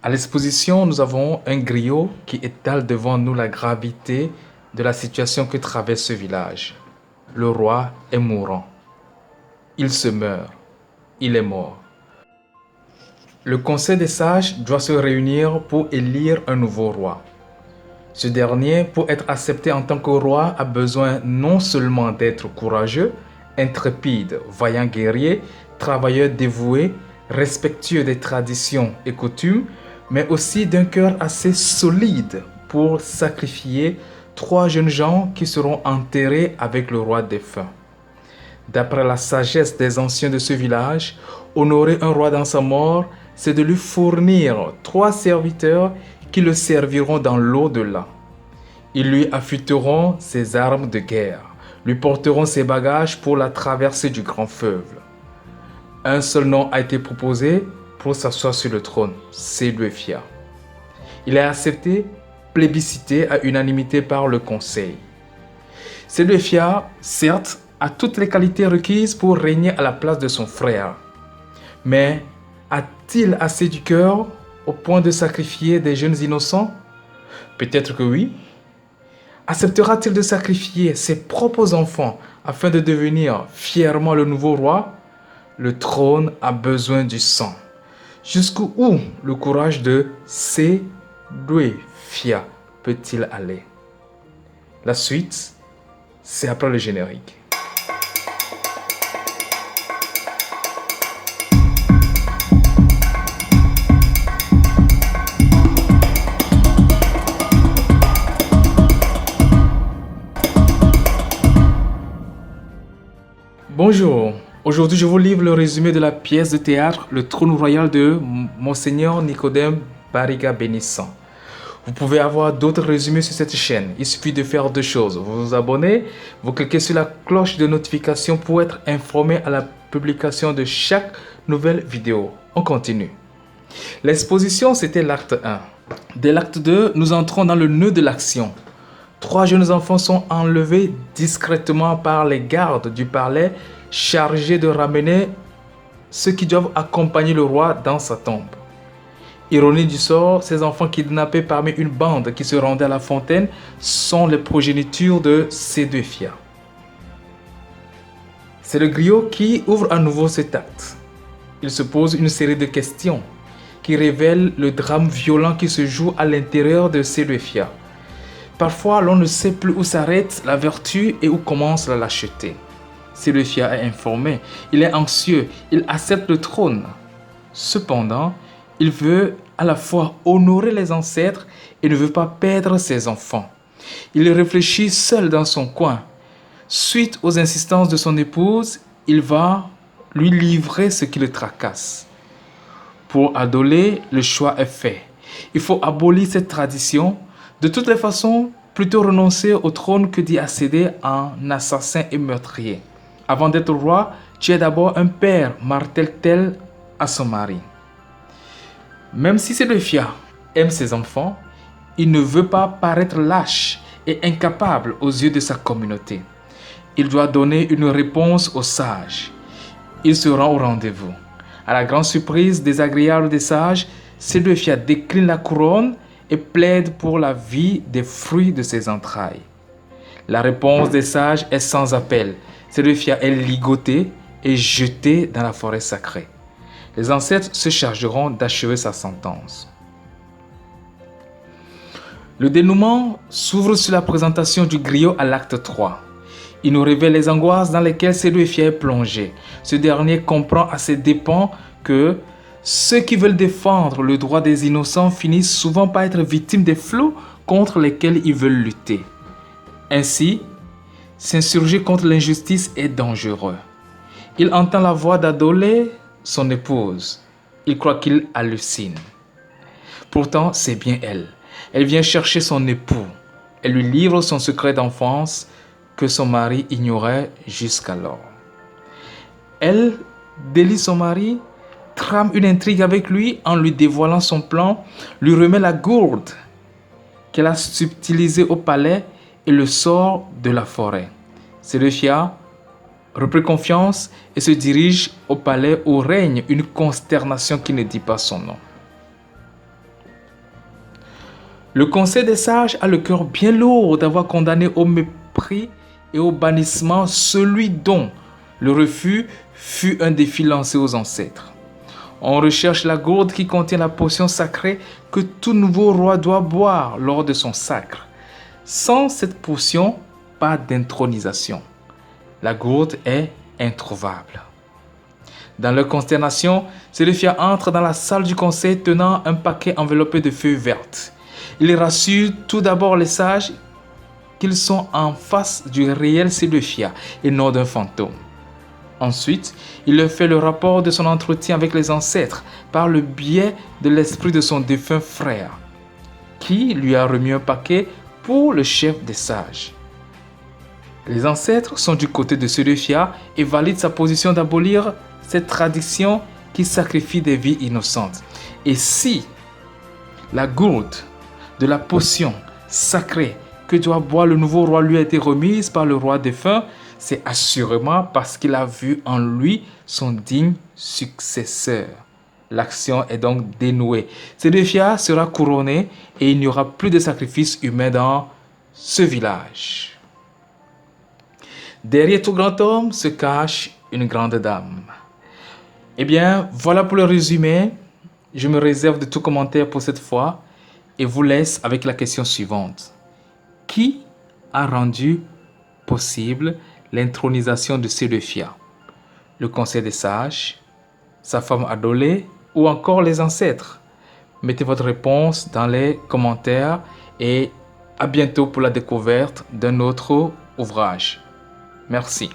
À l'exposition, nous avons un griot qui étale devant nous la gravité de la situation que traverse ce village. Le roi est mourant. Il se meurt. Il est mort. Le conseil des sages doit se réunir pour élire un nouveau roi. Ce dernier, pour être accepté en tant que roi, a besoin non seulement d'être courageux, intrépide, vaillant guerrier, travailleur dévoué, respectueux des traditions et coutumes, mais aussi d'un cœur assez solide pour sacrifier 3 jeunes gens qui seront enterrés avec le roi défunt. D'après la sagesse des anciens de ce village, honorer un roi dans sa mort, c'est de lui fournir 3 serviteurs qui le serviront dans l'au-delà. Ils lui affûteront ses armes de guerre, lui porteront ses bagages pour la traversée du grand fleuve. Un seul nom a été proposé pour s'asseoir sur le trône, Sédouéphia. Il est accepté, plébiscité à unanimité par le conseil. Sédouéphia, certes, a toutes les qualités requises pour régner à la place de son frère. Mais a-t-il assez du cœur au point de sacrifier des jeunes innocents? Peut-être que oui. Acceptera-t-il de sacrifier ses propres enfants afin de devenir fièrement le nouveau roi? Le trône a besoin du sang. Jusqu'où le courage de Sédouéphia peut-il aller? La suite, c'est après le générique. Bonjour, aujourd'hui je vous livre le résumé de la pièce de théâtre Le Trône Royal de Monseigneur Nicodème Barriga Bénissant. Vous pouvez avoir d'autres résumés sur cette chaîne. Il suffit de faire 2 choses. Vous vous abonnez, vous cliquez sur la cloche de notification pour être informé à la publication de chaque nouvelle vidéo. On continue. L'exposition, c'était l'acte 1. Dès l'acte 2, nous entrons dans le nœud de l'action. 3 jeunes enfants sont enlevés discrètement par les gardes du palais chargés de ramener ceux qui doivent accompagner le roi dans sa tombe. Ironie du sort, ces enfants kidnappés parmi une bande qui se rendait à la fontaine sont les progénitures de Sédouéphia. C'est le griot qui ouvre à nouveau cet acte. Il se pose une série de questions qui révèlent le drame violent qui se joue à l'intérieur de Sédouéphia. Parfois, l'on ne sait plus où s'arrête la vertu et où commence la lâcheté. Sédouéphia est informé, il est anxieux, il accepte le trône. Cependant, il veut à la fois honorer les ancêtres et ne veut pas perdre ses enfants. Il réfléchit seul dans son coin. Suite aux insistances de son épouse, il va lui livrer ce qui le tracasse. Pour Adolé, le choix est fait. Il faut abolir cette tradition. De toutes les façons, plutôt renoncer au trône que d'y accéder en assassin et meurtrier. Avant d'être roi, tu es d'abord un père, martèle-t-elle à son mari. Même si Sédouéphia aime ses enfants, il ne veut pas paraître lâche et incapable aux yeux de sa communauté. Il doit donner une réponse aux sages. Il se rend au rendez-vous. À la grande surprise désagréable des sages, Sédouéphia décline la couronne et plaide pour la vie des fruits de ses entrailles. La réponse des sages est sans appel. Sédouéphia est ligoté et jeté dans la forêt sacrée. Les ancêtres se chargeront d'achever sa sentence. Le dénouement s'ouvre sur la présentation du griot à l'acte 3. Il nous révèle les angoisses dans lesquelles Sédouéphia est plongé. Ce dernier comprend à ses dépens que ceux qui veulent défendre le droit des innocents finissent souvent par être victimes des flots contre lesquels ils veulent lutter. Ainsi, s'insurger contre l'injustice est dangereux. Il entend la voix d'Adolé, son épouse. Il croit qu'il hallucine. Pourtant, c'est bien elle. Elle vient chercher son époux. Elle lui livre son secret d'enfance que son mari ignorait jusqu'alors. Elle délie son mari, trame une intrigue avec lui en lui dévoilant son plan, lui remet la gourde qu'elle a subtilisée au palais et le sort de la forêt. Sédouéphia reprend confiance et se dirige au palais où règne une consternation qui ne dit pas son nom. Le conseil des sages a le cœur bien lourd d'avoir condamné au mépris et au bannissement celui dont le refus fut un défi lancé aux ancêtres. On recherche la gourde qui contient la potion sacrée que tout nouveau roi doit boire lors de son sacre. Sans cette potion, pas d'intronisation. La gourde est introuvable. Dans leur consternation, Séleucia entre dans la salle du conseil tenant un paquet enveloppé de feuilles vertes. Il rassure tout d'abord les sages qu'ils sont en face du réel Séleucia et non d'un fantôme. Ensuite, il leur fait le rapport de son entretien avec les ancêtres par le biais de l'esprit de son défunt frère, qui lui a remis un paquet pour le chef des sages. Les ancêtres sont du côté de Séleucia et valident sa position d'abolir cette tradition qui sacrifie des vies innocentes. Et si la gourde de la potion sacrée que doit boire le nouveau roi lui a été remise par le roi défunt, c'est assurément parce qu'il a vu en lui son digne successeur. L'action est donc dénouée. Séleucia sera couronné et il n'y aura plus de sacrifice humain dans ce village. Derrière tout grand homme se cache une grande dame. Eh bien, voilà pour le résumé. Je me réserve de tout commentaire pour cette fois et vous laisse avec la question suivante. Qui a rendu possible l'intronisation de Séleucia? Le conseil des sages, sa femme adolée ou encore les ancêtres? Mettez votre réponse dans les commentaires et à bientôt pour la découverte d'un autre ouvrage. Merci.